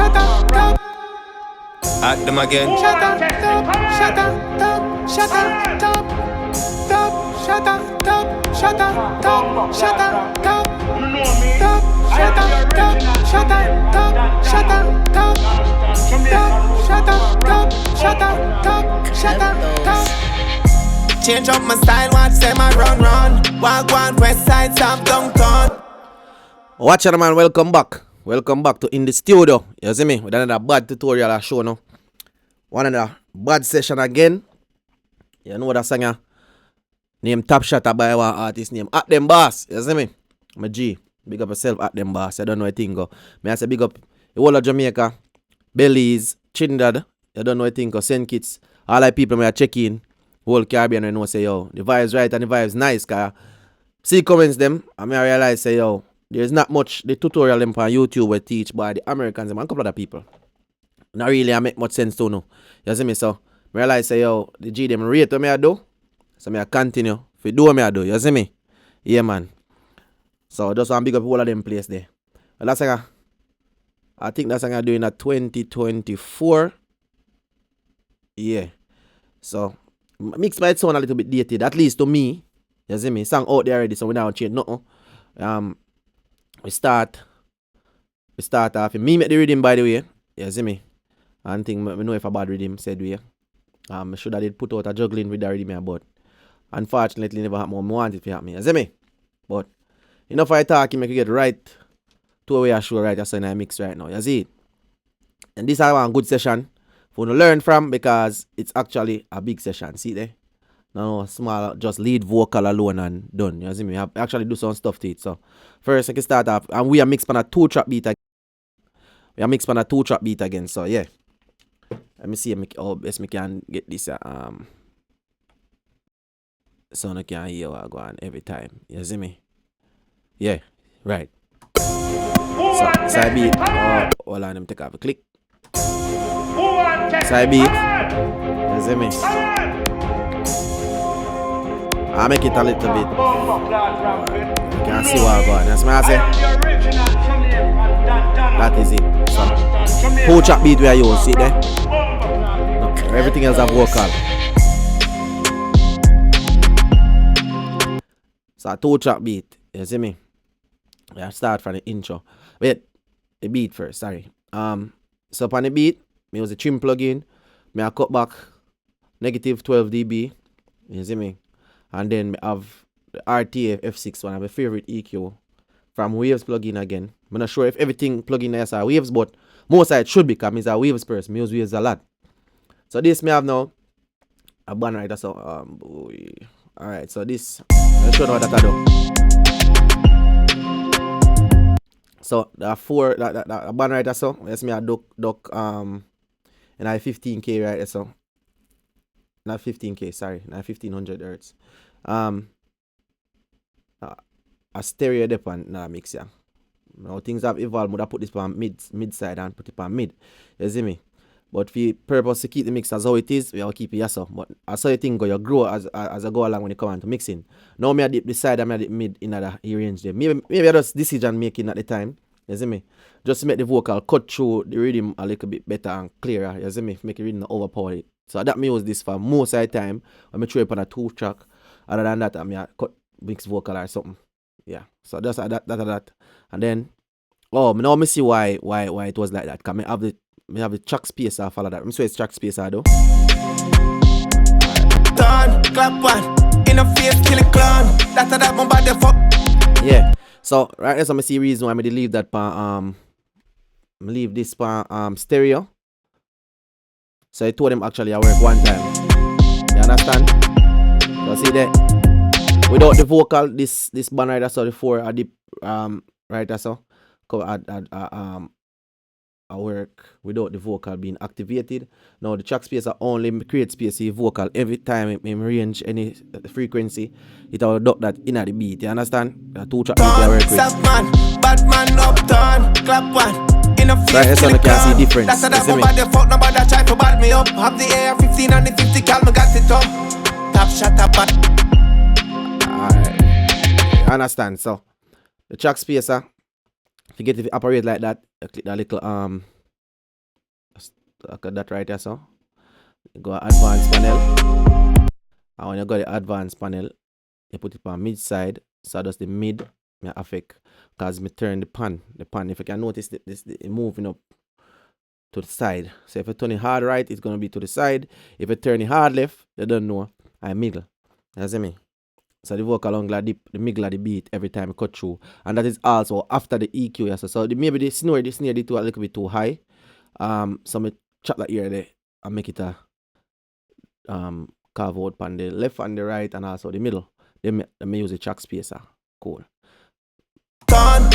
shut up, top. At them again. Shut up, top. Shut up, top. Shut up, top. Top. Shut up, top. Shut up, top. Shut up, top. Top. Shut up, top. Shut up, top. Shut up, top. Top. Shut up, top. Shut up, top. Shut up, top. Change up my style, watch them I run. Walk one west side, south downtown. Watch it, man. Welcome back to In the Studio. You see me? With another bad tutorial I show now. One another bad session again. You know that singer? Name Top Shotter by one artist name At Them Boss. You see me? My G. Big up yourself, At Them Boss. I don't know a thing go. Me I say big up the whole of Jamaica, Belize, Trinidad. You don't know a thing go. St. Kitts. All the people me I check in. Whole Caribbean and know say yo, the vibes right and the vibes nice. Cause see comments them. And me I realize say yo, there's not much the tutorial them on YouTube will teach by the Americans and a couple other people. Not really I make much sense to know. You see me? So I realize say yo, the G them rate what me I do. So me I continue. If you do what me I do, you see me? Yeah man. So just want to big up all of them place there. Well, that's like I think that's like I'm doing at 2024. Yeah. So mix might sound a little bit dated, at least to me. You see me? Song out there already, so we don't change nothing. We start off. Me make the rhythm by the way. You see me? And think me know if a bad rhythm said we. I should have did put out a juggling with the rhythm but unfortunately never happened. I want it to happen. You see me? But enough I talk, make you get right to where I show right. That's when I mix right now. You see it? And this is a good session for you to learn from because it's actually a big session. See there? No small, just lead vocal alone and done. You see me? I actually do some stuff to it. So first I can start off and we are mixing on a 2-track beat again. We are mixing on a 2-track beat again. So yeah. Let me see how best we can get this so I can hear what I go on every time. You see me? Yeah, right. Side beat. Hold on, let me take off a click. Side beat. You see me? I make it a little bit. You can see what I go on. That's what I say. That is it. So, 2-track beat where you see there. No, everything else have vocal. So a 2-track beat. You see me? I start from the intro. Wait, the beat first, sorry. So upon the beat, me use a trim plugin. Me I cut back negative 12 dB. You see me? And then me have the RTA F6 one, my favorite EQ from Waves plugin again. I'm not sure if everything plugin is are Waves, but most of it should be because I'm a Waves person. I use Waves a lot. So this me have now a band writer. So alright, so this let's show you what that I do. So the 4 that band writer so let's me a duck and I 15K right so. Not 15K, sorry, not 1500 hertz. A stereo dep on mix yeah. Now things have evolved. I put this on mid side and put it on mid. You see me? But for the purpose to keep the mix as how it is, we will keep it yes. But as how you think go, you grow as I go along when you come on to mixing. Now me I dip the side and me I dip mid in the range there. Maybe I just decision making at the time. You see me? Just to make the vocal cut through the rhythm a little bit better and clearer. You see me? Make the rhythm overpower it. So that me use this for most of the time when I throw it on a 2-track. Other than that, I mean I cut mix vocal or something. Yeah. So that's that. And then now me see why it was like that. Cause me have the track space I follow that. Me swear it's track space I do. Turn, clap one, in a face, kill a clown. That's that one by the fuck. Yeah. So right now, so I see reason why I leave that part leave this part stereo. So I told them actually I work one time. You understand? So see that without the vocal, this band right so the 4 are the right so I work without the vocal being activated. Now the track space are only create space for vocal every time it range any frequency. It will duck that in the beat. You understand? The 2-track beat I work with. Bad man upturn, clap one. Right, so you can see difference. That's that nobody fuck, nobody try to bad me up. Have the air 15 and the 50 cal, me got it up. Top shot up. Alright. You understand? So the track spacer, if you get it operate like that, you click that little Look at that right here, so. You go advanced panel. And when you got the advanced panel, you put it on mid side. So that's the mid may affect because me turn the pan. The pan, if you can notice this moving up to the side. So if you turn it hard right, it's gonna be to the side. If you turn it hard left, you don't know. I middle. You see me? So the vocal angle the middle of the beat every time you cut through. And that is also after the EQ. Yes. So maybe the snare did too a little bit too high. So me chop that ear there and make it a carve out on the left and the right and also the middle. Then me use the track spacer. Cool. Then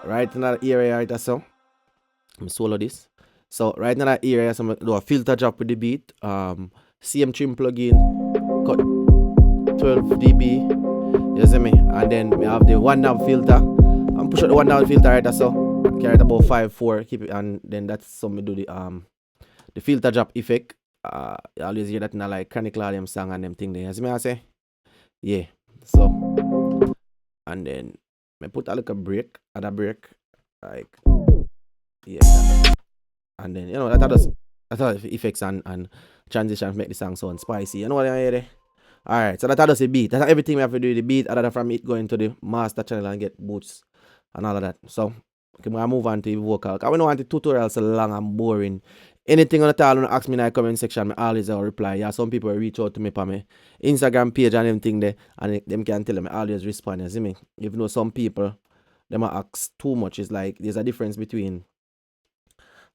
right in that area right so. I'm solo this. So right in that area, so I do a filter drop with the beat. CM trim plugin, cut 12 dB. You see me? And then we have the 1 knob filter. I'm push out the 1 knob filter right so. Carry it about 5/4, keep it, and then that's so me do the filter drop effect. You always hear that in a like Chronic Law them song and them thing there. You see me I say? Yeah. So and then I put a little break, other break, like yeah. And then that's effects and transitions make the song sound spicy. You know what I hear there? Alright, so that's the beat. That's everything we have to do with the beat, other than from it going to the master channel and get boots and all of that. So I'm gonna move on to the vocal. I don't want the tutorial so long and boring. Anything on the tell ask me in the comment section, I always reply. Yeah, some people reach out to me on my Instagram page and everything there, and them can tell them I always respond. You see me? Even though some people them ask too much, it's like there's a difference between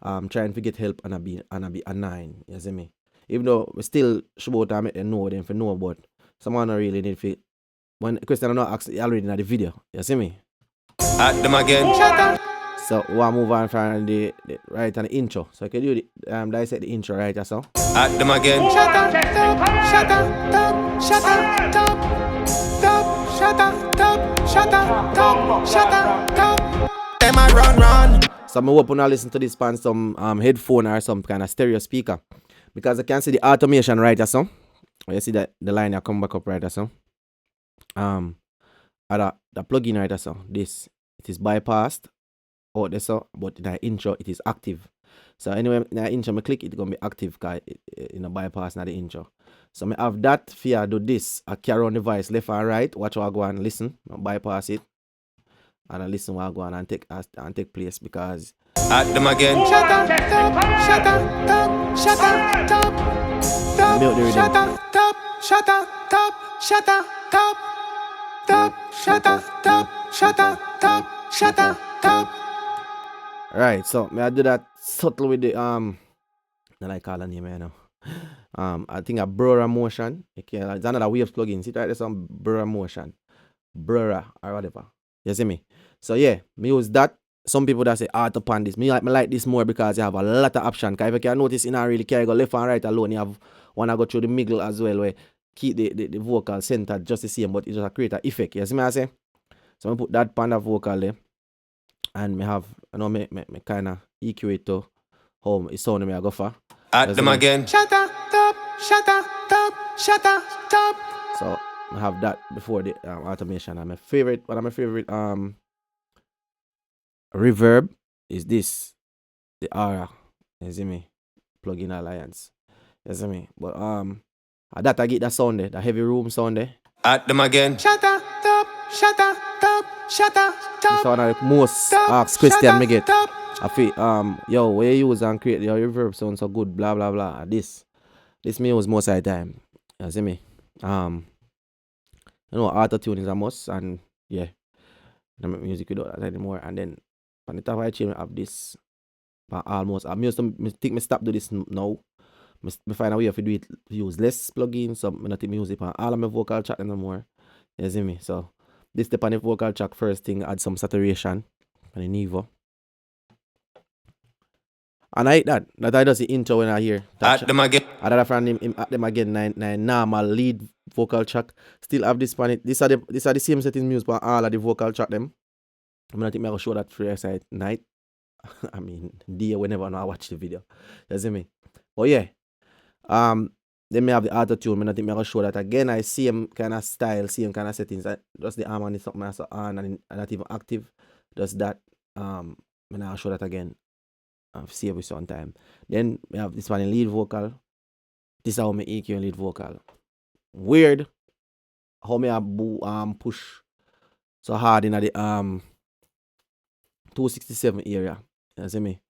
trying to get help and be annoying. You see me? Even though we still should make them know them for know, but someone don't really need to. When question not ask already in the video. You see me? At them again. So we'll move on from the right and the intro. So I can do the dissect the intro right so. At them again. Shut up, shut up, shut up, shut up, shut up, shut up. Them I run. So I'm hoping to listen to this on some headphone or some kind of stereo speaker. Because I can see the automation right so. You see that the line that come back up right so. The plugin right so. This it is bypassed out there so, but in the intro it is active. So anyway, in the intro I click it gonna be active because it bypass not the intro. So I have that fear do this. I carry on the voice left and right. Watch what I go and listen. I bypass it. And I listen what I go on and take place because at them again. Shut up, shut up, shut up, mute the rhythm. shut up, shut up, shut up, shut up, shut up, shut up. Right, so may I do that subtle with the I like call the name you know. I think a Brora motion. It's another Waves plugin. See right there's some Brora motion. Brora or whatever. You see me? So yeah, me use that. Some people that say auto pan this. Me like this more because you have a lot of options. Because if you can notice, you not really care go left and right alone. You have one I go through the middle as well where keep the vocal center just the same, but it just create an effect. You see me I say? So I put that pan of vocal there. And me have me kind of EQ it to how it sound me I go for. At them again. Shut up, shut up, shut up. So I have that before the automation. And one of my favorite reverb is this, the Aura. You see me? Plugin Alliance. You see me? But that I get that sound there, the heavy room sound there. At them again. Shut up, shut up, shut up. This one of the most asked question me get. I feel yo, where you use and create your reverb sound so good, blah blah blah. This me use most of the time. You see me? Auto tune is a must, and yeah, I don't make music without that anymore. And then on the top I change I have this almost. I think me stop do this now. Me find a way to do it use less plugins, so I not take music on all of my vocal track anymore. You see me? So this step on the vocal track first thing add some saturation on the Nevo. And I hate that. That I does the intro when I hear that. At them again. I don't find him at them again nine normal lead vocal track. Still have this on it. These are the same settings used for all of the vocal track them. I'm gonna think I will show that for you at night. I mean day whenever I watch the video. You see me? But yeah. Then me have the auto tune. I think I will show that again. I see him kind of style, same kind of settings. Just the harmony something else on and not even active. Just that. I'm gonna show that again. I've saved with some time. Then we have this one in lead vocal. This is how me EQ in lead vocal. Weird how me push so hard in the 267 area. You see me?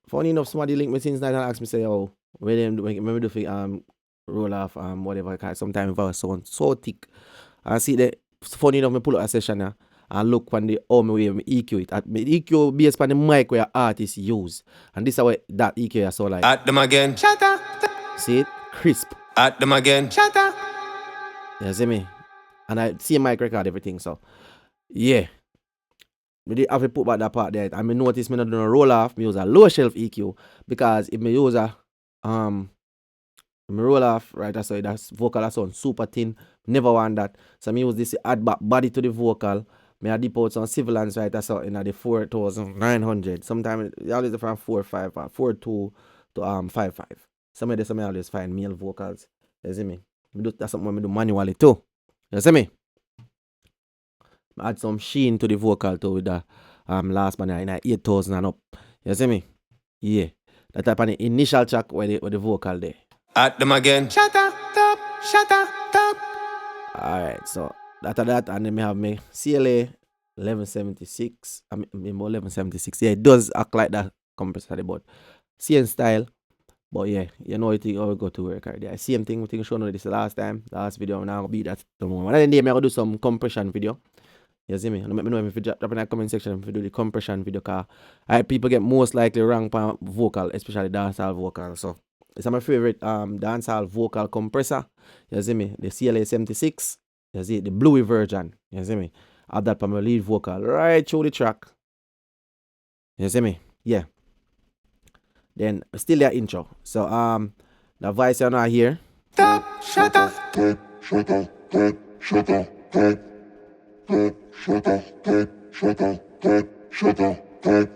Funny enough, somebody linked me since night and asked me say, oh, where them when we do for roll off whatever, cause sometimes if I was so thick. And see that funny enough, me pull up a session now and look when the me EQ it. Me EQ based on the mic where artists use. And this is how that EQ is so like. At them again. Shut up. See it? Crisp. At them again. Shut up. You see me? And I see mic record everything, so yeah. Me did have to put back that part there. And me notice me not doing a roll off, me use a low shelf EQ. Because if me use a me roll off, right, so that's vocal that sound super thin. Never want that. So me use this add back body to the vocal. Me I dip out some civilians, right, that's in the 4,900. Sometimes you always from 4.5 or 4.2 to 5.5. Some of them I always find male vocals. You see me? That's something I do manually too. You see me? I add some sheen to the vocal too with the last one in 8,000 and up. You see me? Yeah. That type of the initial track where the vocal there. At them again. Shut up. Shut up. Alright, so after that, and then we have my CLA 1176. I mean 1176. Yeah, it does act like that compressor, but same style. But yeah, you know it how we go to work right there. Same thing we think shown this last video. I'm now beat that tomorrow. And then I'm gonna do some compression video. You see me? And let me know if you drop in the comment section if you do the compression video, cause people get most likely wrong for vocal, especially dancehall vocal. So it's my favorite dancehall vocal compressor. You see me? The CLA 76. You see the bluey version. You see me? I have that for my lead vocal right through the track. You see me? Yeah. Then still their intro. So the voice you're not here. Stop. Shut up. Shut up. Shut up. Shut up.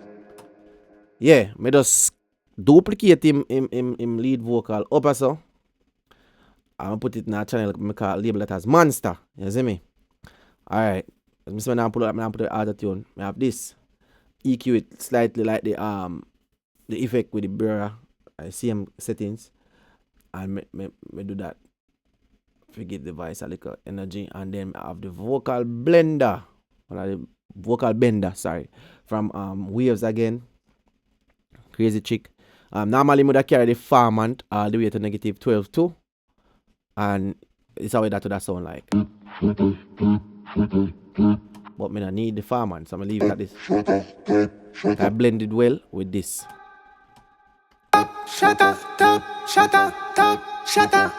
Yeah, me just duplicate him lead vocal up so. I'm put it in a channel, I call label it as Monster. You see me? Alright. Let me now put the auto-tune. I have this. EQ it slightly like the effect with the blur. Same settings. And me do that. Forgive the voice a little energy. And then I have the vocal blender. The vocal bender, sorry. From Waves again. Crazy chick. Normally I would carry the refinement all the way to negative 12 too. And it's how that sound like. But me not need the refinement, so I'm gonna leave it at this. I blend it well with this. Shut up. Shut up. Shut up.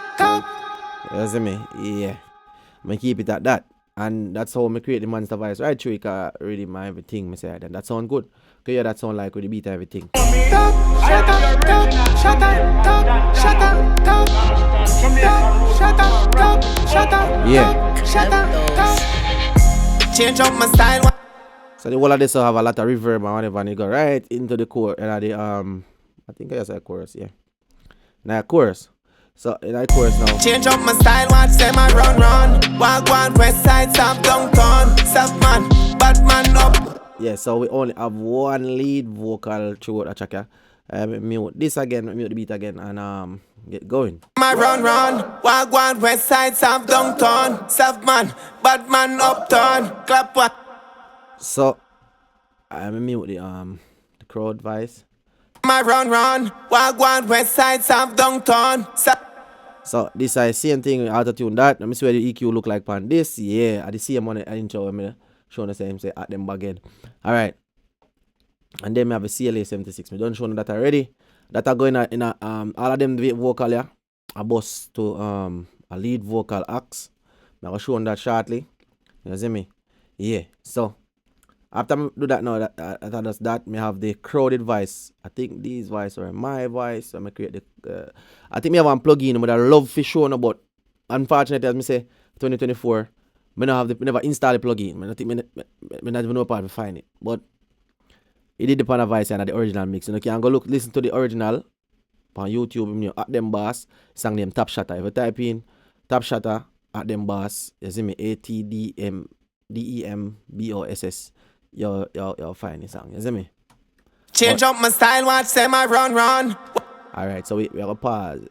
You see me? Yeah. I'm gonna keep it at that. And that's how I create the monster voice. Right through it can read my everything, me say then that sound good. Cause yeah, that sound like with the beat and everything. Shut up. Shut up. Shut up. Shut up. Shut up. Yeah. Shut up. Change up my style. So the whole of this will have a lot of reverb and whatever, and you go right into the core and the I think I said chorus, yeah. Now chorus. So in that chorus now. Change up my style, watch them I run. Walk one west side, stop downtown. Stop man, bad man up. Yeah, so we only have one lead vocal throughout the track. Mute this again, mute the beat again, and get going. My run, walk one west side, stop downtown. Stop man, bad man uptown. Clap what? So I'm mute the crowd voice. My run, walk one west side, stop downtown. So this is same thing with auto-tune that. Let me see where the EQ look like on this. Yeah, at the same one I intro I'm showing the same say at them again. Alright. And then we have a CLA 76. We don't show that already. That are going in a all of them vocal yeah. A bus to a lead vocal axe. I'm gonna show that shortly. You see me? Yeah. So after I do that now, that does that, me have the crowded voice. I think these voice are my voice. So I create the. I think me have one plugin but I love for show, but unfortunately, as me say, 2024, me never install the plugin. I think me not even know how to find it. But it did depend on the voice and the original mix. You can go listen to the original on YouTube. At them bass, song name Top Shatter. If you type in Top Shatter at them bass, you see me ATDEMBOSS. You'll find the song, you see me? Change up my style, watch them I run. Alright, so we are gonna pause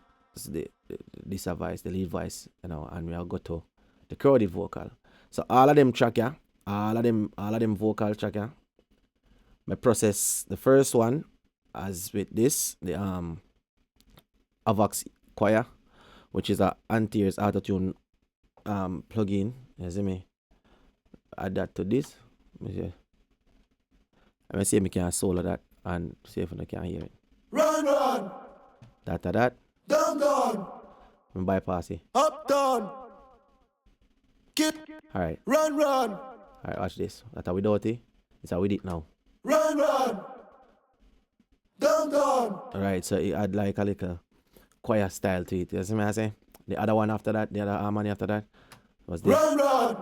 this voice, the lead voice, you know, and we are go to the crowded vocal. So all of them track, yeah, all of them vocal track, yeah. I process the first one as with this, the Avox Choir, which is a anti-ears auto-tune plugin. You see me? Add that to this. Let me see if I can solo that and see if I can hear it. Run. That. Down. And bypass it. Up, down. Alright. Run. Alright, watch this. That's how without it. It's how with it now. Run. Down. Alright, so it add like a little choir style to it. You see me I say? The other one after that, the other harmony after that was this. Run.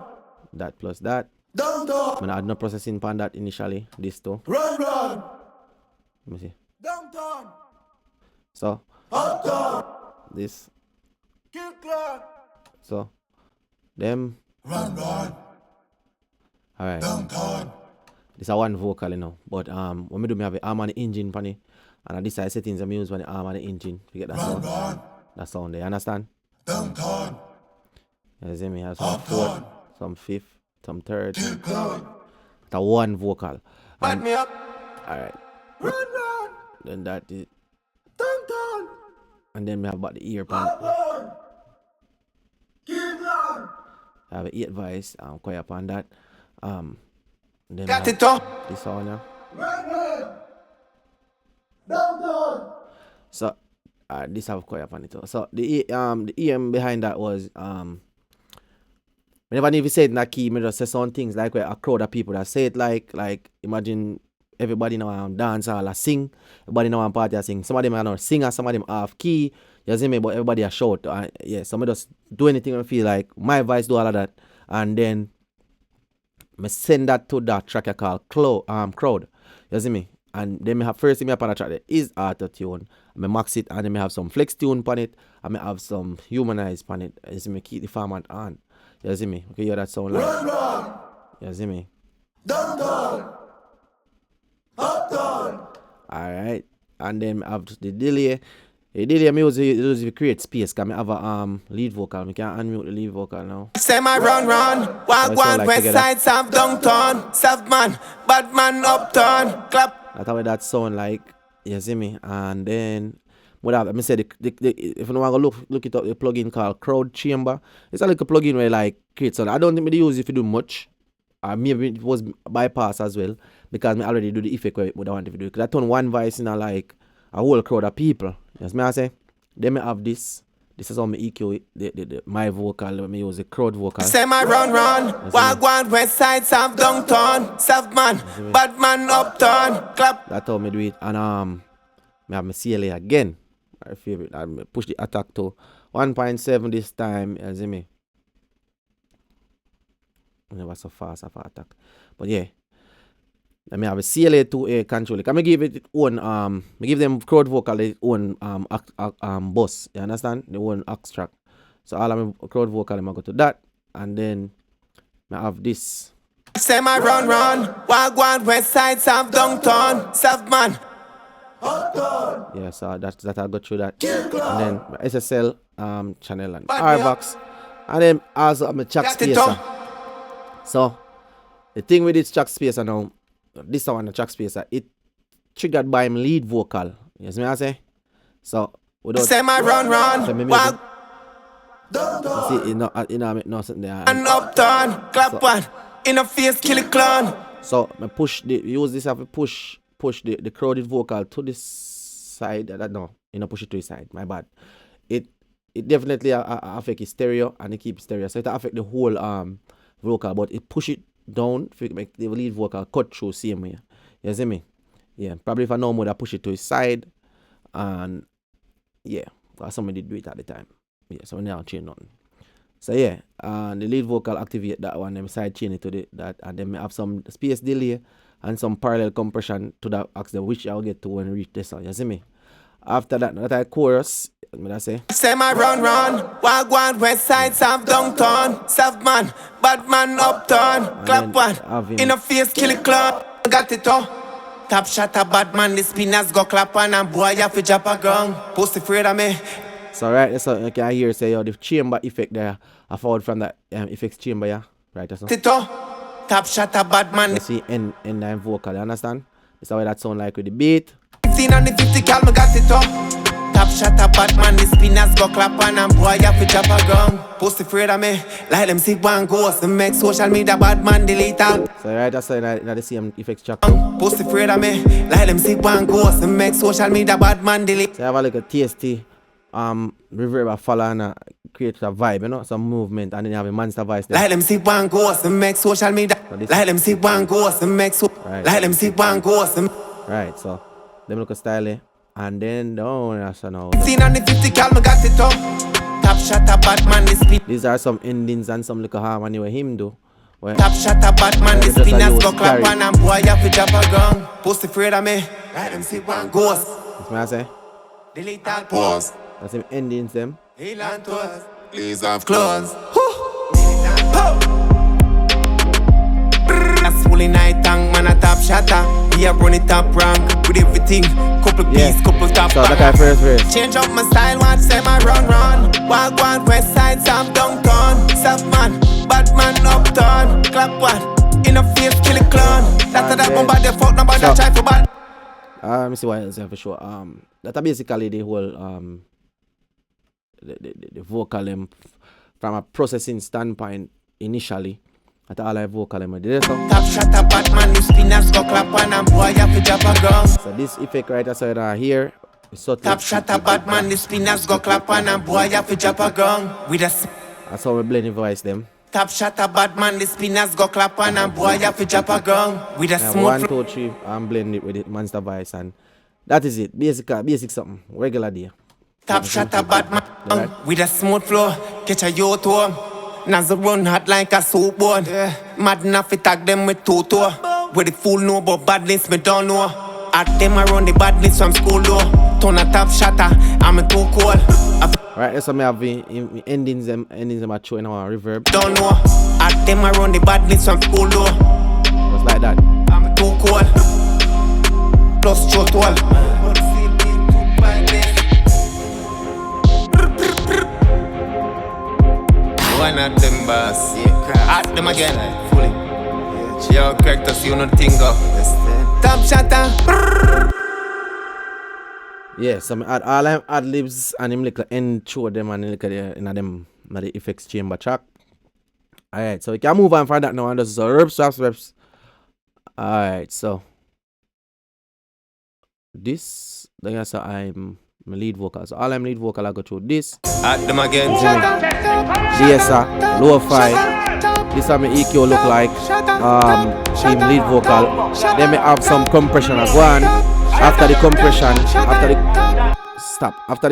That plus that. Down. I had no processing pan that initially. This too. Run. Let me see. Down. So Up, down. this. Kick clock. So them. Run. Alright. Down. This is one vocal, you know. But when me do, me have a harmony engine pan it. And this side settings I use when the harmony engine. You get that sound? That sound there, you understand? Down. You see me have some fourth, some fifth, some third. That's one vocal. Back me up. Alright. Run. Then that is, Down. and then we have about the ear pan. Kick clock. I have an 8 voice, choir pan that. Then Got it up. this one, yeah. Run. Down. So this have choir pan it too. So the EM behind that was whenever if you say it in that key, me just say some things like where a crowd of people that say it like imagine everybody now dancehall sing, everybody now party sing. Some of them are not singer, some of them half key. You see me, but everybody a shout. Yeah, some of just do anything I feel like. My voice do all of that, and then me send that to that track I call crowd. You see me? And then me have first thing me up on the track there is auto tune. I max it and then me have some flex tune on it and me have some humanize on it. You see me keep the format on. You see me? Okay, hear that sound like. Run. You see me? Down. Up, down. Alright. And then I have the delay. The delay me use to create space because I have a lead vocal. I can unmute the lead vocal now. Say my run. Walk like west together. side, south downtown. Soft man, bad man uptown. Clap. That's how that sound like. You see me? And then what I say if you want to look it up, the plugin called Crowd Chamber. It's a little plugin where like create sound. I don't think they use it if you do much. Maybe it was bypass as well because I already do the effect where I want to do. Because I turn one voice in like a whole crowd of people. Yes, me I say. Then I have this. This is how me EQ my vocal. Let me use the crowd vocal. Say my run. Walk west side, south downtown. Soft man, bad man uptown. Clap. That's how me do it. And I have my CLA again. My favorite. I push the attack to 1.7 this time. You see me? Never so fast of attack. But yeah. Let me have a CLA 2A controller. Can I give it its own I give them crowd vocal its own bus. You understand? The one aux track. So all of my crowd vocal I'm go to that. And then I have this. Say my run. Walk west side, south downtown. Soft man. Yeah, so that I go through that. And then my SSL channel and RBox. And then also my track spacer. So the thing with this track spacer now, this one the track spacer, it triggered by my lead vocal. You see me I say? So without say my run. Walk see it make no something there. and uptown. Clap one. In a face, kill a clown. So I push use this have to push the crowded vocal to this side. No, you know push it to the side. My bad. It definitely affect the stereo and it keep stereo. So it affect the whole vocal, but it push it down to make the lead vocal cut through same way. You see me? Yeah. Probably if I know more I push it to his side and yeah, because somebody did do it at the time. Yeah, so now change nothing. So yeah, and the lead vocal activate that one, then side chain it to that, and then I have some space delay and some parallel compression to that axle, which I'll get to when we reach this one. You see me? After that I chorus, I say. Say my run. Walk west side, south downtown. Soft man, bad man uptown. Clap one. In a face, kill a clown. Got it all. Top shot a bad man, the spinners go clap on and boy you fi drop a ground. Pussy afraid of me. So right, so you can hear say yo the chamber effect there. I forward from that effects chamber, yeah. Right, that's Tito. Top shot a bad man. You see end line vocal, you understand? That's how that sound like with the beat. 15 on the 50 cal, me got it up. Top shot a bad man, the spinners go clap on and boy you fi drop a ground. Pussy afraid of me, like them see one ghost. Them make social media bad man delete all. So right, that's how the same effects track. Pussy afraid of me, like them see one ghost. Them make social media bad man delete. So I have a little TST reverb a follow and create a vibe, you know, some movement, and then you have a monster voice there. Like them see one ghost and make social media. Like them see one ghost and make so. Right. Like them see one ghost and. Right, so them look a style eh? And then down that's now. 15 on the 50 cal, me got it up. Top shot a bad man, the spin. These are some endings and some little harmony where him do. Where Top shot a bad man, the just a spinners go loose clap carry. on and boy you fi drop a ground. Pussy afraid of me. Like them see one ghost. that's what I say. Delete all Pause. That's him endings them. Heel and toes. Please have Close. That's fully night tank, man a top shotter. We are running top rank with everything. Couple Yeah. piece, couple top So that bang. guy first verse. Change up my style, watch them I run. Walk one west side, Sam downtown. Soft man, bad man uptown. Clap one, in a face, kill a clown. That's that Yeah. one body fuck, nobody So- try for bad. Let me see what else I have for sure. That are basically the whole the vocal from a processing standpoint initially. At all I vocal I did so. Top shot a bad man, the spinners go clap one and boy you fi drop a ground. So this effect right outside here is subtle. Top shot a bad man, the spinners go clap on and boy you fi drop a ground. With a That's how we blend the voice them. top shot a bad man, the spinners go clap on and boy you fi drop a ground. With a I have smooth 1, 2, 3 and blend it with the monster voice and that is it. Basic something. Regular day. top shot a bad man Right. with a smooth flow. Catch a yo to Nazo run hot like a soup bone. Mad enough to tag them with two toe. Where the fool know about badness, me don't know. At them I run the badness from school though. Turn a top shotter, I'm a too cold. I Right, that's what I have in endings them are showing our reverb. don't know. At them I run the badness from school though. Just like that. I'm too cold. Plus short wall. One of them boss. At them again. Fully. Yo, correct us, you no tingo. Top shatter. Yeah, so I add all them ad-libs and him like end through them and look at the in them the effects chamber track. Alright, so we can move on from that now and just reps. Alright, so this then so I'm my lead vocal. So all I'm lead vocal I go through this. At them again. DSR, lo-fi. This is how my EQ look like. Team lead vocal. Then me have some compression as well. After the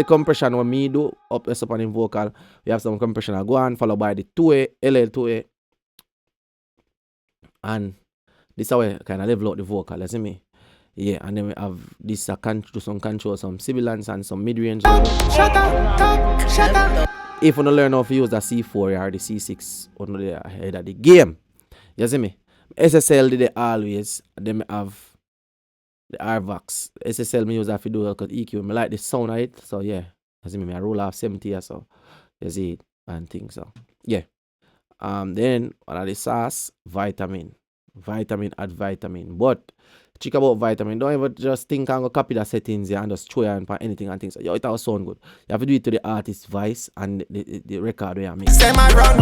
compression when me do up S upon in vocal, we have some compression as well, followed by the 2A, LL2A. And this is how I kind of level out the vocal, you see me? Yeah, and then we have this do some control, some sibilance and some mid-range. If you don't learn how to use the C4 or the C6 on the head of the game, you see me? SSL did it always, then we have the RVOX. SSL me use that to do because EQ, I like the sound of it, so yeah. You see me, I roll off 70 or so, you see it and things, so yeah. Then one of the sauce, vitamin add vitamin, but check about vitamin. Don't ever just think and go copy the settings here and just throw it on anything and things. Yo, it all sound good. You have to do it to the artist's voice and the record where I make. Say my run,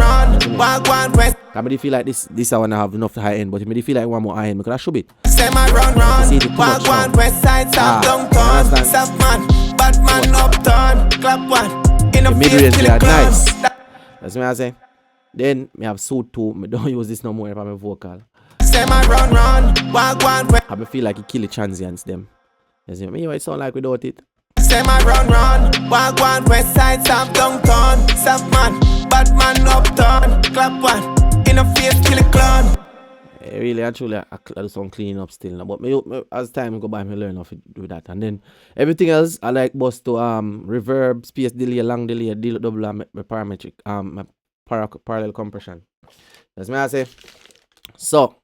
one west. I may feel like this I wanna have enough high end, but it may feel like one more high end because I should be. Say my run, See the too much one sound. west side, South downtown. understand? Soft man, bad man uptown. Clap one, in The a mid face, range kill they a are clown. nice. That's what I say. Then me have suit too. Me don't use this no more for my vocal. Say my run, one west. I may feel like it kill the transients them. You see me? It sound like without it. Say my run, one west side, South downtown. Soft man, bad man uptown. Clap one, in a face, kill a clown. Really, actually, I do some cleaning up still now. But me, as time go by, me learn how to do that. And then everything else, I like boss to reverb, space delay, long delay, double, my parametric, my parallel compression. That's me I say. So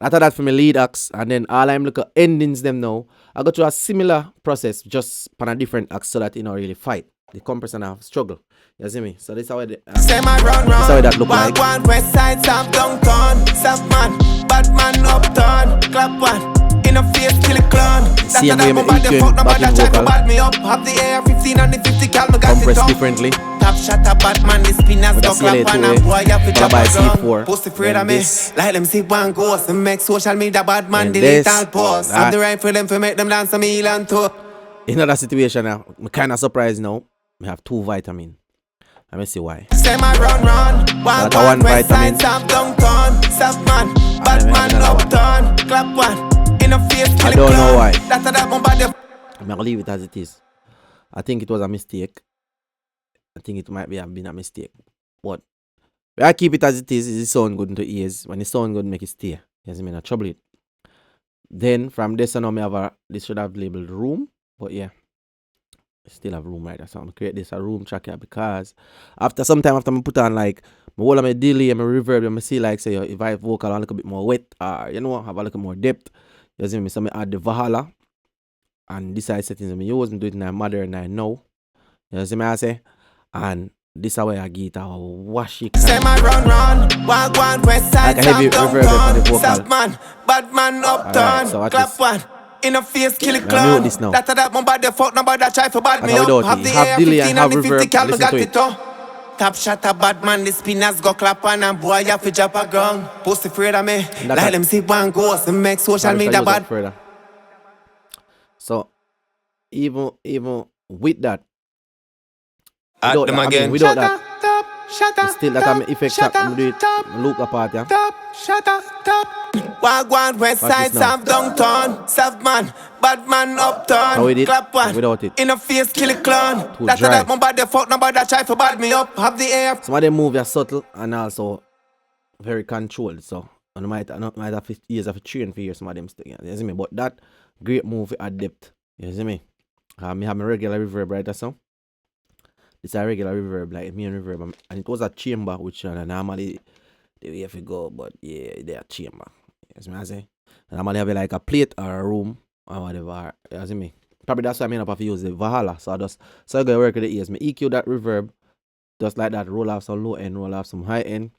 After that, for my lead acts, and then all I'm look at endings them now. I go through a similar process, just on a different act, so that you know really fight. The compressor and have struggle. You see me? So this is how it. This is how that look like. One west side, South downtown, South man, bad man uptown, clap one. In a face, kill a clown. See him with my EQ back in vocal. Have the air 15 and the 50 cal, me got Compress it differently. Top shot a Batman, the spinners go clap on a boy up with by a C4. Post afraid of me. Like them see one ghost and make social media bad man And delete this, all posts. Have the right for them to make them dance a meal and too. In another situation now, I'm kind of surprised now. I have 2 vitamin. Let me see why. Say my run. One west side, South downtown, South man, Batman uptown, clap one. In a face, kill I don't know why. That's that bomba. I'm gonna leave it as it is. I think it was a mistake. I think it might have been a mistake. But I keep it as it is. It sound good into ears. When it sound good, make it stay. Yes, I mean, I trouble it. Then from this on, I have this should have labeled room. But yeah, I still have room right there. So I'm gonna create this a room track here because after some time after I put on like my whole of my delay and my reverb, I see like say if I vocal a little bit more wet or you know have a little more depth. You see me? So I add the Valhalla and this side settings I use. I do it in a modern now. You see me? I say, and this is where I get a wash it. Say my run. One west side, like a heavy reverb on the vocal. South man, bad man uptown, so clap one. In a face, kill a Now clown. mute this now. That's that bomba fuck nobody try for bad me That's how we up. do it. Have the Have air delay 15 and have and the 50 reverb. cal, me Listen got to it it. all. Top shot a bad man, the spinners go clap on and boy you fi drop a ground. Post afraid of me. Like them see one ghost and make social media bad. Further. So even with that, At them again. without that, still that I'm effect that do it loop apart, yeah. One west Watch side, this now. South downtown, South man, bad man uptown. How we did? Clap one. Without it. In a face, kill a clown. Too That's dry. that bomba fuck nobody try for bad me up. Have the air. Some of them move are subtle and also very controlled. So and might have years of train for years some of them things. You see me? But that great move at depth. You see me? Me have my regular reverb right or so. This is a regular reverb, like me and reverb, and it was a chamber which normally the way if you go, but yeah, they are chamber. You see me? I say normally have like a plate or a room or whatever. You see me? Probably that's why I have to use the Valhalla. So I go work with the ears. Me EQ that reverb, just like that. Roll off some low end, roll off some high end,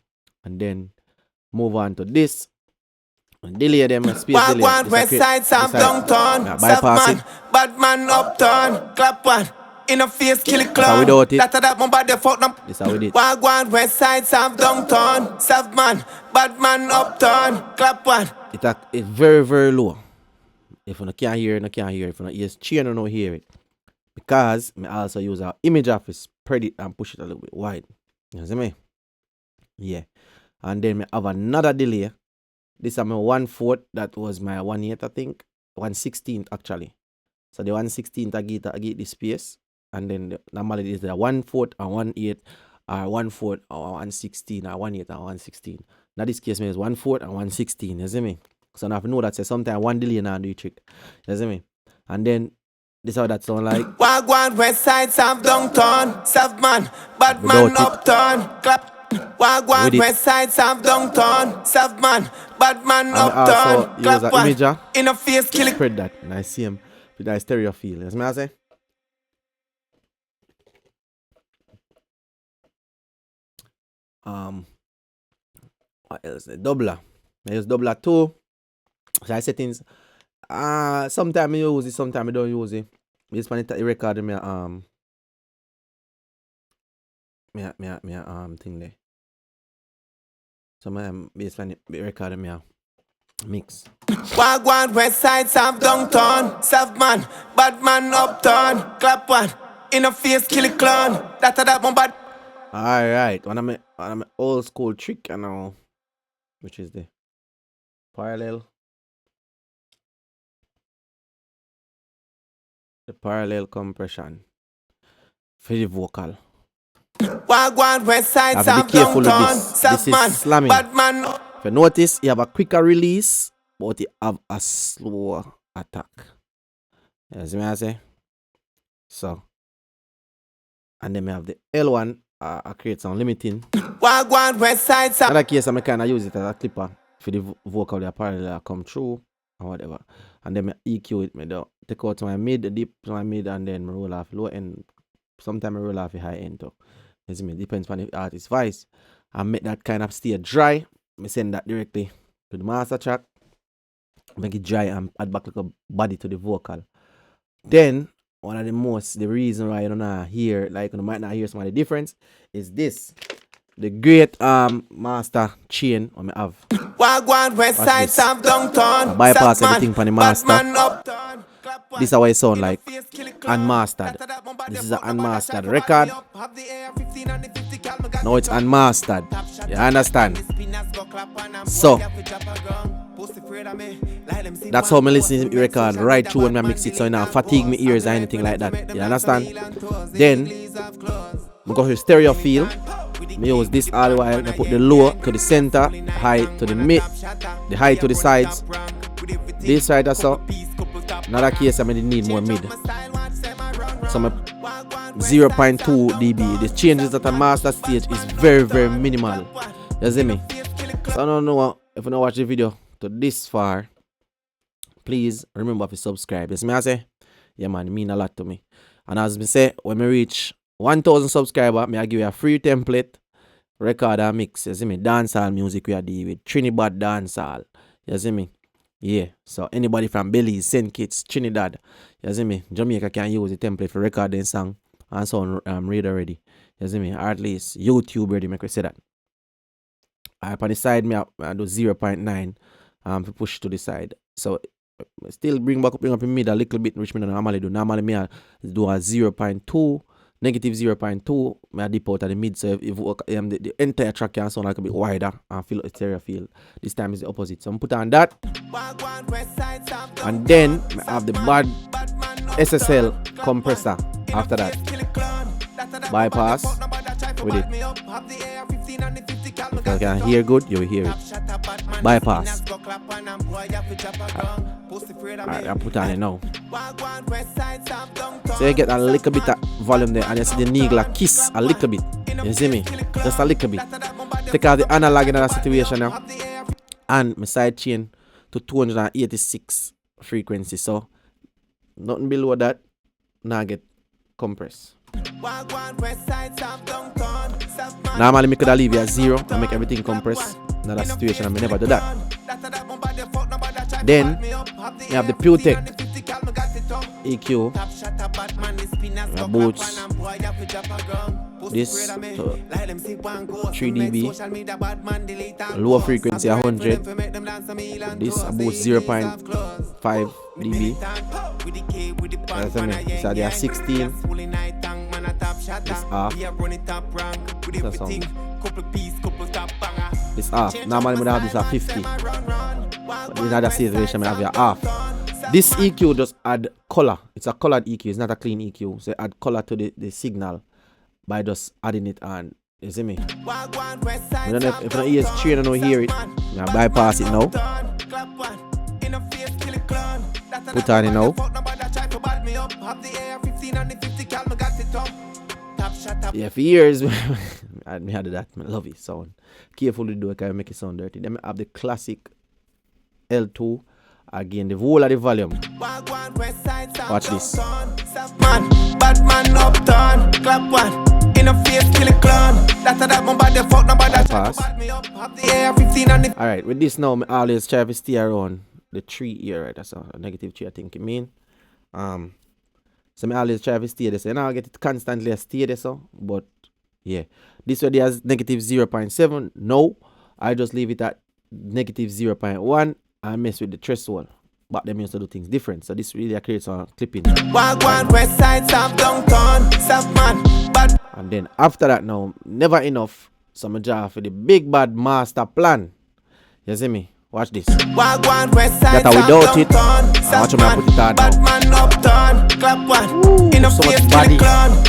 and then move on to this. And delay them and space delay. One west side, South downtown, South man, bad man uptown, clap one. In a face, kill a clown. without it. That's that bomba fuck them. This how we did. One west side, South downtown, South man, bad man uptown, clap one. It's very, very low. If you can't hear it, you can't hear it. If you hear chain, you don't hear it. Because I also use our image office, spread it and push it a little bit wide. You see me? Yeah. And then I have another delay. This is my 1/4. That was my 1/8, I think. 1/16 actually. So the 1/16 I get the space. And then normally it is the 1/4 and 1/8 or 1/4 or 1/16 or 1/8 or 1/16. Now this case is 1/4 and 1/16. You see me? So now if you know that say sometimes one delay now do trick. You see me? And then this how that sound like. One west side, South downtown, South man, bad man uptown, clap. One west side, South downtown, South man, bad man uptown, clap one. Imager, in a face, kill it. spread that. And I see him with that stereo feel. You see me I say? What else? The doubler. I use doubler too. So I settings. Sometimes I use it, sometimes I don't use it. This one it record me thing there. So my baseline record me mix. One west side, South downtown, South man, bad man uptown, clap one. In a face, kill it clown. That's that bomba. Alright, one of my old school trick I know, which is the parallel. The parallel compression for the vocal. One west side, Have to South be careful with downtown, this. South This man, is slamming. bad man. If you notice, you have a quicker release, but you have a slower attack. You see what I say? So, and then we have the L1. I create some limiting. One west side, South. In that case, I kind of use it as a clipper for the vocal the parallel come through or whatever. And then I EQ it, me do take out my mid, the dip to my mid, and then I roll off low end. Sometimes I roll off a high end too. You see me? Depends on the artist's voice. I make that kind of stay dry. I send that directly to the master track. Make it dry and add back like a body to the vocal. Then one of the reason why you don't know hear, like you might not hear some of the difference is this. The great master chain I have. Wagwan west side South downtown. I bypass everything from the master. This is how it sound like unmastered. This is an unmastered record. No, it's unmastered. You understand? So that's how I listen to the record right through when I mix it, so I don't fatigue my ears or anything like that. You understand? Then I go to stereo field. I use this all the while. I put the low to the center, high to the mid, the high to the sides. This side also. Another case I need more mid. So my 0.2 dB. The changes at a master stage is very, very minimal. You see me? So I don't know if you don't watch the video to this far. Please remember to subscribe. Yes, me I say, yeah man, it mean a lot to me. And as me say, when me reach 1,000 subscribers, me I give you a free template, record and mix. You see me? Dancehall music we are dealing with. Trinidad dancehall. You see me? Yeah. So anybody from Belize, St. Kitts, Trinidad, you see me? Jamaica can use the template for recording song and sound ready already. You see me? Or at least YouTube ready, make we say that. Up on the side, I do 0.9 to push to the side. So still bring up in mid a little bit, which me normally do. Normally I do a 0.2, negative 0.2. I dip out at the mid, so if the entire track can sound like a bit wider and feel a stereo feel. This time is the opposite. So I put on that, and then I have the bad SSL compressor after that. Bypass with it. If you can hear good, you will hear it. Bypass. Alright, I put on it now. So you get a little bit of volume there, and you see the needle kiss a little bit. You see me? Just a little bit. Take out the analog in that situation now, and my side chain to 286 frequency. So nothing below that now get compressed. Normally I could leave you at 0 and make everything compress. In that situation I may never do that. Then you have the PureTech EQ, boots, this 3 dB, lower frequency 100, this about 0.5 dB. That's what I mean. So they are 16. This off. That's all. This off. Normally we have this at 50. But in other situation we have your off. This EQ just add color. It's a colored EQ. It's not a clean EQ. So add color to the signal by just adding it on. You see me? I don't know if my ears train and don't hear it, I bypass it now. Put on it now. Yeah, for years I had that. I love it sound. Careful to do it, can make it sound dirty. Then I have the classic L2. Again, the whole of the volume. Watch this. Bypass. Alright, with this now, I always try to stay around the 3 here, right? That's a negative 3, I think it mean. So I always try to stay there. So now I get it constantly stay there, so. But yeah, this way there's negative 0.7. No, I just leave it at negative 0.1 and mess with the threshold. But them used to do things different. So this really creates a clipping. West side, South downtown, South man. And then after that now, never enough. So I'm draw for the big bad master plan. You see me? Watch this. That without it, I watch me put it on now. So much body. Bypass.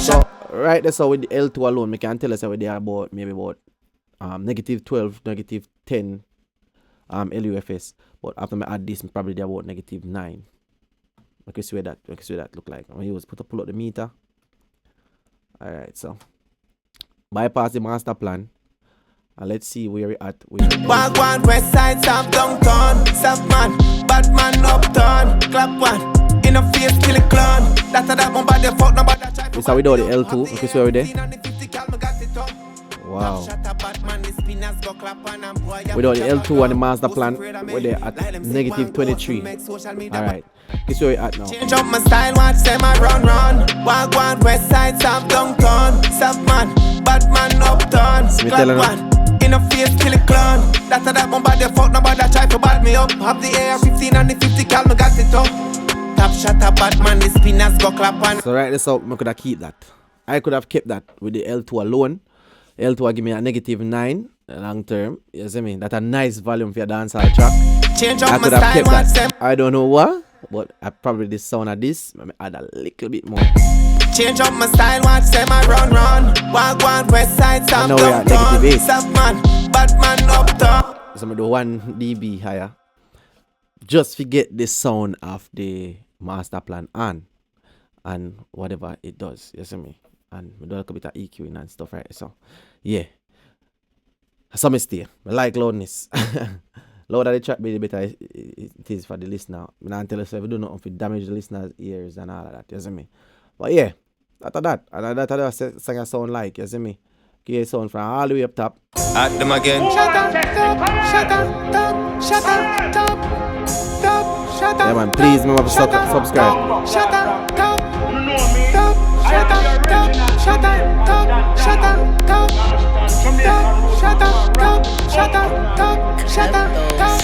So right there, so with the L2 alone, we can tell us how they are about maybe about negative 12, negative 10 LUFS. But after I add this, probably they're about negative 9. I can see what that look like. I'm going to pull up the meter. Alright, so bypass the master plan. And let's see where we at with Wagwan, west side, south downtown. South man, bad man uptown. Clap one, in a face, kill a clown. That's that one by the fuck, no bad try. this how we do the L2. Okay, so we there. Wow. We do the L2 and the master plan. We're there at negative 23. Alright. This where we at now. Change up my style, watch them I run. Wagwan, west side, south downtown. South man, bad man uptown. Clap one. In a face, kill a clown. That's that one by the fuck, nobody try to bad me up. Have the AR-15 and the 50 cal, me got it up. Top shot a Batman, the spinners go clap on. So right this out, I could have keep that. I could have kept that with the L2 alone. L2 will give me a negative 9 long term. You see me? That's a nice volume for your dancehall track. Change I up my could have style, kept watch them. that. I don't know what, but I probably the sound of this, I add a little bit more. Change up my style, watch them I run. Wagwan, west side, south Now we are downtown. negative 8. South man, Batman uptown. So I do 1 dB higher. Just forget the sound of the master plan on and whatever it does. You see me? And we do a little bit of EQ and stuff, right? So yeah. So me stay. I like loudness. Louder the track, the better it is for the listener. I don't tell you if we do nothing to damage the listener's ears and all of that. You see me? But yeah, after that, and that's what song sound like. You see me? Give sound from all the way up top. At them again. Shut up, shut up, top, shut up, top, top, shut up. Yeah man, please remember to subscribe. Shut up, top, top, shut up, top, shut up, top, shut up, top, top, shut up, top, shut up, top, shut up, top.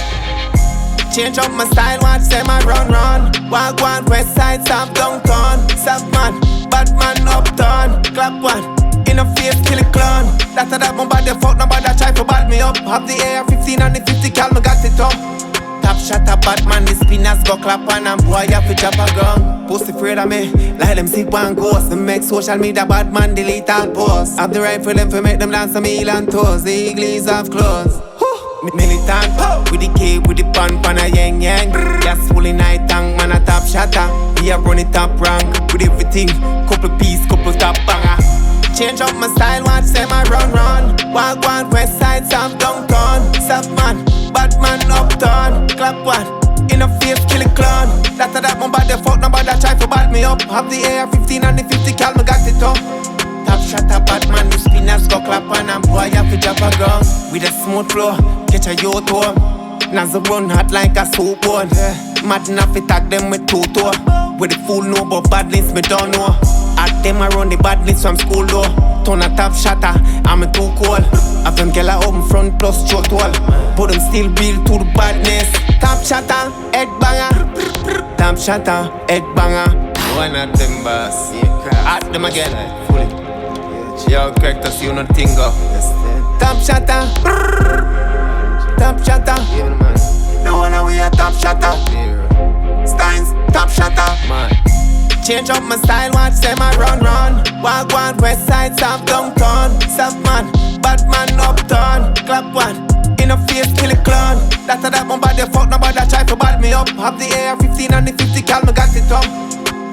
Change up my style, watch them I run. Wagwan, west side, south downtown. South man, Batman uptown. Clap one, in a face, kill a clown. That's that one by the fuck, nobody try to bad me up. Have the AR-15 and the 50 cal, me got it up. Top shot a Batman, the spinners go clap on. And boy, you fi drop a gun. Pussy afraid of me, like them sick one ghost. Them make social media bad man delete all posts. Have the right for them to make them dance some heel and toes. The eagles have clothes. Militant, with the K, with the pan a yang. Yes, fully night tank, man a top shatter. We are running top rank, with everything. Couple piece, couple top banger. Change up my style, watch them I run. Wagwan, west side, south downtown. South man, Batman uptown. Clap one, in a face, kill a clown. That's that one by the fuck, nobody try to bad me up. Have the AR-15 and the 50 cal, me got it up. Top shot a Batman, the spinners go clap on. And boy, you fi drop a gun. With a smooth flow, catch a yacht home. Nas run hot like a soup bone. Mad enough to tag them with two toe. With the fool know but badness me don't know. At them around the badness from school though. Turn a top shatter, I'm too cold. Have them gala open front plus short wall. But them still build to the badness. Top shatter, head banger. Top shatter, head banger. One of them boss. At them again. Yo, correct us, you no tingo. Top shatter. Top shatter. No one we a top shatter. Steins, top shatter. Change up my style, watch them I run. Wagwan, west side, south downtown. South man, Batman uptown. Clap one, in a face, kill a clown. That's that one by the fuck, nobody try to bad me up. Have the AR-15 and the 50 cal, me got it up.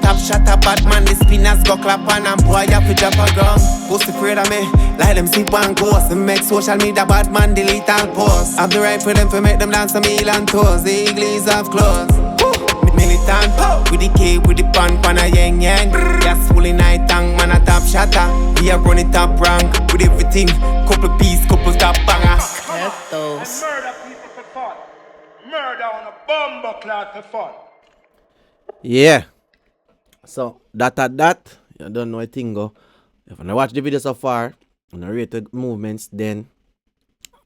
Top shot a Batman, the spinners go clap on. And boy, you fi drop a gun. Pussy afraid of me, like them sick one ghost. Them make social media bad man delete all posts. Have the right for them to make them dance some heel and toes. The eagles have clothes. Militant, with the K, with the pan a yang. Yes, fully night tank, man a top shatter. We are running top rank, with everything. Couple piece, couple top banger. Murder people for fun. Murder on a bomber clock for fun. Yeah. So that you don't know a thing go. If you watch the video so far and rate the movements, then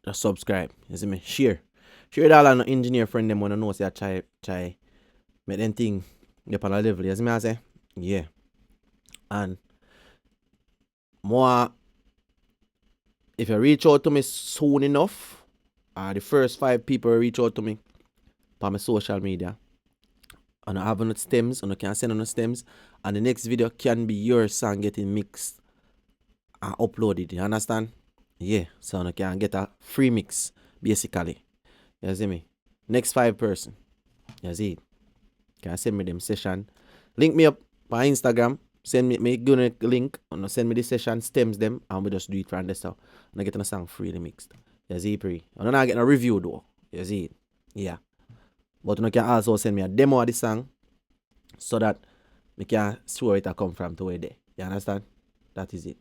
just subscribe. You see me? Share it all on the engineer friend them wanna know say I try make them thing get on a level. You see me I say? Yeah. And more if you reach out to me soon enough, the first 5 people reach out to me on my social media. And I have on the stems, and I can send on the stems, and the next video can be your song getting mixed and uploaded. You understand? Yeah, so I can get a free mix, basically. You see me? Next 5 person. You see it? Can send me them session. Link me up on Instagram. send me give me a link, and send me the session stems them, and we just do it from there. So and I get a song freely mixed. You see, pre. And then I get a review though. You see it? Yeah. But you can also send me a demo of the song so that we can see where it come from to where there. You understand? That is it.